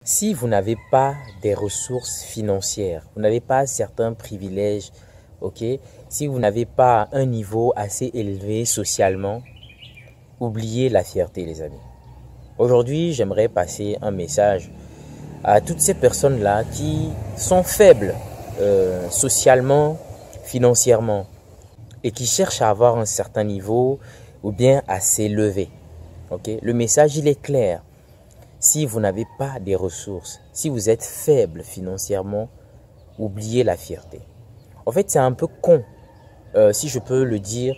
Si vous n'avez pas des ressources financières, vous n'avez pas certains privilèges, ok? Si vous n'avez pas un niveau assez élevé socialement, oubliez la fierté, les amis. Aujourd'hui, j'aimerais passer un message à toutes ces personnes-là qui sont faibles socialement, financièrement et qui cherchent à avoir un certain niveau ou bien à s'élever. Ok? Le message, il est clair. Si vous n'avez pas des ressources, si vous êtes faible financièrement, oubliez la fierté. En fait, c'est un peu con, si je peux le dire,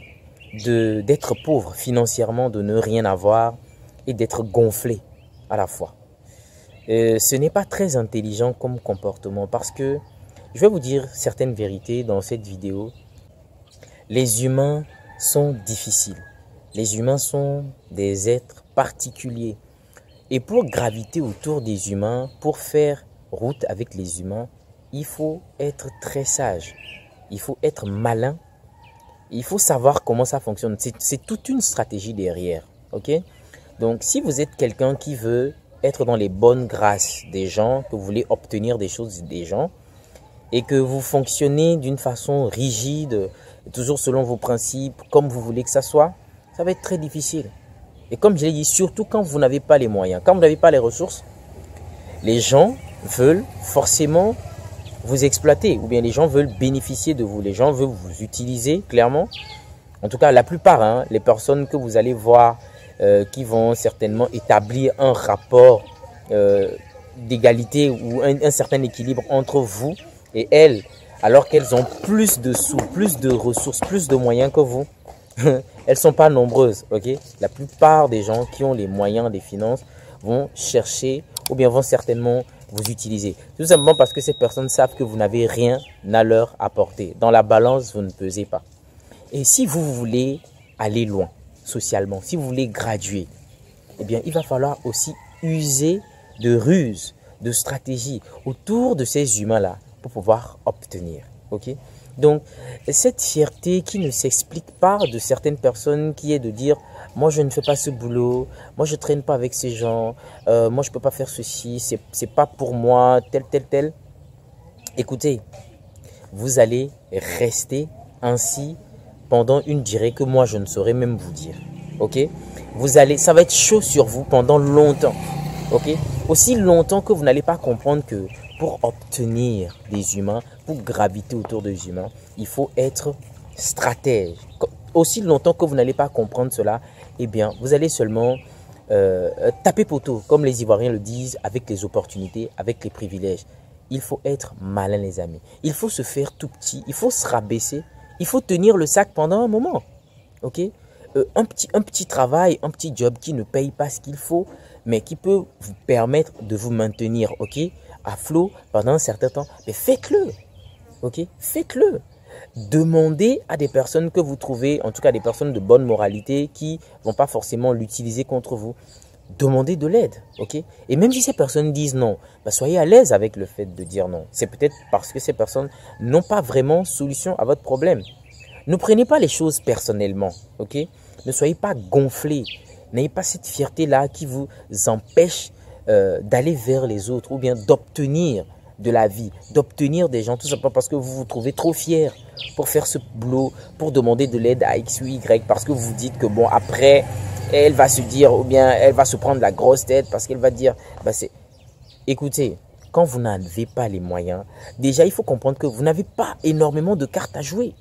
d'être pauvre financièrement, de ne rien avoir et d'être gonflé à la fois. Ce n'est pas très intelligent comme comportement parce que je vais vous dire certaines vérités dans cette vidéo. Les humains sont difficiles. Les humains sont des êtres particuliers. Et pour graviter autour des humains, pour faire route avec les humains, il faut être très sage. Il faut être malin. Il faut savoir comment ça fonctionne. C'est toute une stratégie derrière. Ok? Donc, si vous êtes quelqu'un qui veut être dans les bonnes grâces des gens, que vous voulez obtenir des choses des gens, et que vous fonctionnez d'une façon rigide, toujours selon vos principes, comme vous voulez que ça soit, ça va être très difficile. Et comme je l'ai dit, surtout quand vous n'avez pas les moyens, quand vous n'avez pas les ressources, les gens veulent forcément vous exploiter ou bien les gens veulent bénéficier de vous. Les gens veulent vous utiliser, clairement. En tout cas, la plupart, les personnes que vous allez voir qui vont certainement établir un rapport d'égalité ou un certain équilibre entre vous et elles, alors qu'elles ont plus de sous, plus de ressources, plus de moyens que vous. Elles ne sont pas nombreuses, ok? La plupart des gens qui ont les moyens des finances vont chercher ou bien vont certainement vous utiliser. Tout simplement parce que ces personnes savent que vous n'avez rien à leur apporter. Dans la balance, vous ne pesez pas. Et si vous voulez aller loin socialement, si vous voulez graduer, eh bien, il va falloir aussi user de ruses, de stratégies autour de ces humains-là pour pouvoir obtenir, ok? Donc, cette fierté qui ne s'explique pas de certaines personnes qui est de dire « moi je ne fais pas ce boulot, moi je ne traîne pas avec ces gens, moi je ne peux pas faire ceci, c'est pas pour moi, tel. » Écoutez, vous allez rester ainsi pendant une durée que moi je ne saurais même vous dire, ok? Ça va être chaud sur vous pendant longtemps, ok? Aussi longtemps que vous n'allez pas comprendre que pour obtenir des humains, pour graviter autour des humains, il faut être stratège. Aussi longtemps que vous n'allez pas comprendre cela, eh bien, vous allez seulement taper poteau, comme les Ivoiriens le disent, avec les opportunités, avec les privilèges. Il faut être malin, les amis. Il faut se faire tout petit, il faut se rabaisser, il faut tenir le sac pendant un moment. Ok? Un petit travail, un petit job qui ne paye pas ce qu'il faut, mais qui peut vous permettre de vous maintenir, ok, à flot pendant un certain temps. Mais faites-le, ok, faites-le. Demandez à des personnes que vous trouvez, en tout cas des personnes de bonne moralité, qui vont pas forcément l'utiliser contre vous. Demandez de l'aide, ok. Et même si ces personnes disent non, soyez à l'aise avec le fait de dire non. C'est peut-être parce que ces personnes n'ont pas vraiment solution à votre problème. Ne prenez pas les choses personnellement, ok. Ne soyez pas gonflés. N'ayez pas cette fierté-là qui vous empêche d'aller vers les autres ou bien d'obtenir de la vie, d'obtenir des gens, tout simplement parce que vous vous trouvez trop fier pour faire ce boulot, pour demander de l'aide à X ou Y, parce que vous vous dites que bon, après, elle va se dire, ou bien elle va se prendre la grosse tête parce qu'elle va dire, écoutez, quand vous n'avez pas les moyens, déjà il faut comprendre que vous n'avez pas énormément de cartes à jouer.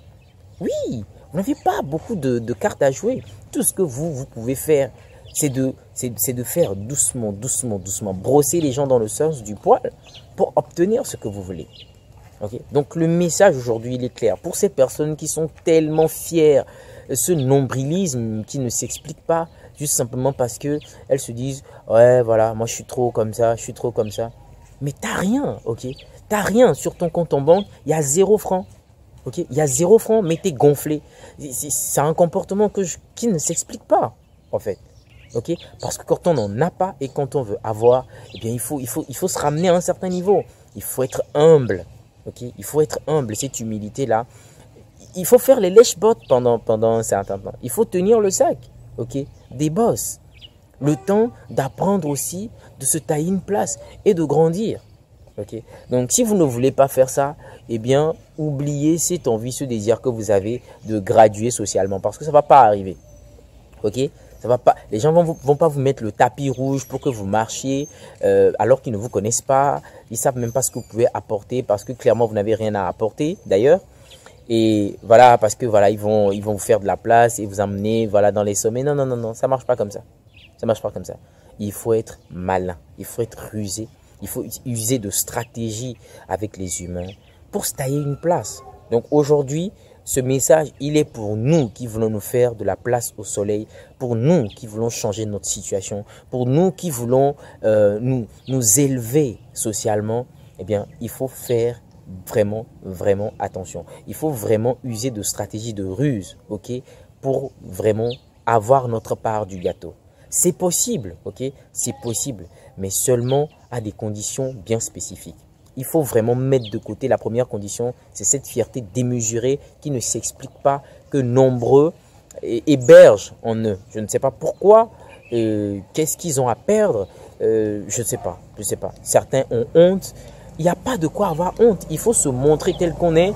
Oui, vous n'avez pas beaucoup de cartes à jouer. Tout ce que vous pouvez faire, c'est de faire doucement, brosser les gens dans le sens du poil pour obtenir ce que vous voulez. Okay? Donc le message aujourd'hui, il est clair. Pour ces personnes qui sont tellement fières, ce nombrilisme qui ne s'explique pas, juste simplement parce qu'elles se disent « ouais, voilà, moi je suis trop comme ça, je suis trop comme ça ». Mais t'as rien, ok? T'as rien sur ton compte en banque, il y a 0 francs. Ok, il y a 0 francs, mais t'es gonflé. C'est un comportement qui ne s'explique pas, en fait. Ok, parce que quand on n'en a pas et quand on veut avoir, eh bien, il faut se ramener à un certain niveau. Il faut être humble. Ok, il faut être humble. Cette humilité-là, il faut faire les lèche-bottes pendant un certain temps. Il faut tenir le sac. Ok, des bosses. Le temps d'apprendre aussi, de se tailler une place et de grandir. Okay? Donc, si vous ne voulez pas faire ça, eh bien, oubliez cette envie, ce désir que vous avez de graduer socialement parce que ça ne va pas arriver. Ok? Ça va pas. Les gens vont pas vous mettre le tapis rouge pour que vous marchiez alors qu'ils ne vous connaissent pas. Ils ne savent même pas ce que vous pouvez apporter parce que clairement, vous n'avez rien à apporter d'ailleurs. Et voilà, parce que voilà, ils vont vous faire de la place et vous emmener voilà, dans les sommets. Non, non, non, non, ça ne marche pas comme ça. Ça marche pas comme ça. Il faut être malin, il faut être rusé, il faut user de stratégie avec les humains pour se tailler une place. Donc aujourd'hui, ce message, il est pour nous qui voulons nous faire de la place au soleil, pour nous qui voulons changer notre situation, pour nous qui voulons nous élever socialement. Eh bien, il faut faire vraiment, vraiment attention. Il faut vraiment user de stratégies de ruse, ok, pour vraiment avoir notre part du gâteau. C'est possible, ok, c'est possible, mais seulement à des conditions bien spécifiques. Il faut vraiment mettre de côté la première condition, c'est cette fierté démesurée qui ne s'explique pas, que nombreux hébergent en eux. Je ne sais pas pourquoi, qu'est-ce qu'ils ont à perdre, je ne sais pas, je sais pas. Certains ont honte. Il n'y a pas de quoi avoir honte. Il faut se montrer tel qu'on est.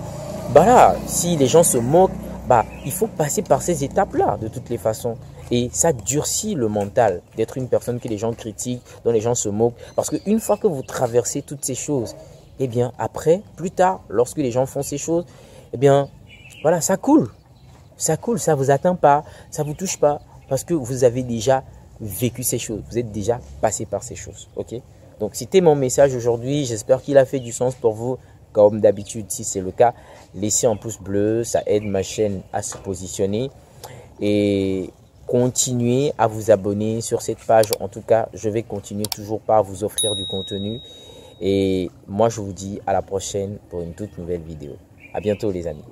Bah là, si les gens se moquent, bah, il faut passer par ces étapes-là de toutes les façons. Et ça durcit le mental d'être une personne que les gens critiquent, dont les gens se moquent. Parce qu'une fois que vous traversez toutes ces choses, eh bien après, plus tard, lorsque les gens font ces choses, eh bien voilà, ça coule. Ça coule, ça ne vous atteint pas, ça ne vous touche pas. Parce que vous avez déjà vécu ces choses. Vous êtes déjà passé par ces choses. Ok? Donc, c'était mon message aujourd'hui. J'espère qu'il a fait du sens pour vous. Comme d'habitude, si c'est le cas, laissez un pouce bleu. Ça aide ma chaîne à se positionner. Et continuez à vous abonner sur cette page. En tout cas, je vais continuer toujours par vous offrir du contenu. Et moi, je vous dis à la prochaine pour une toute nouvelle vidéo. À bientôt, les amis.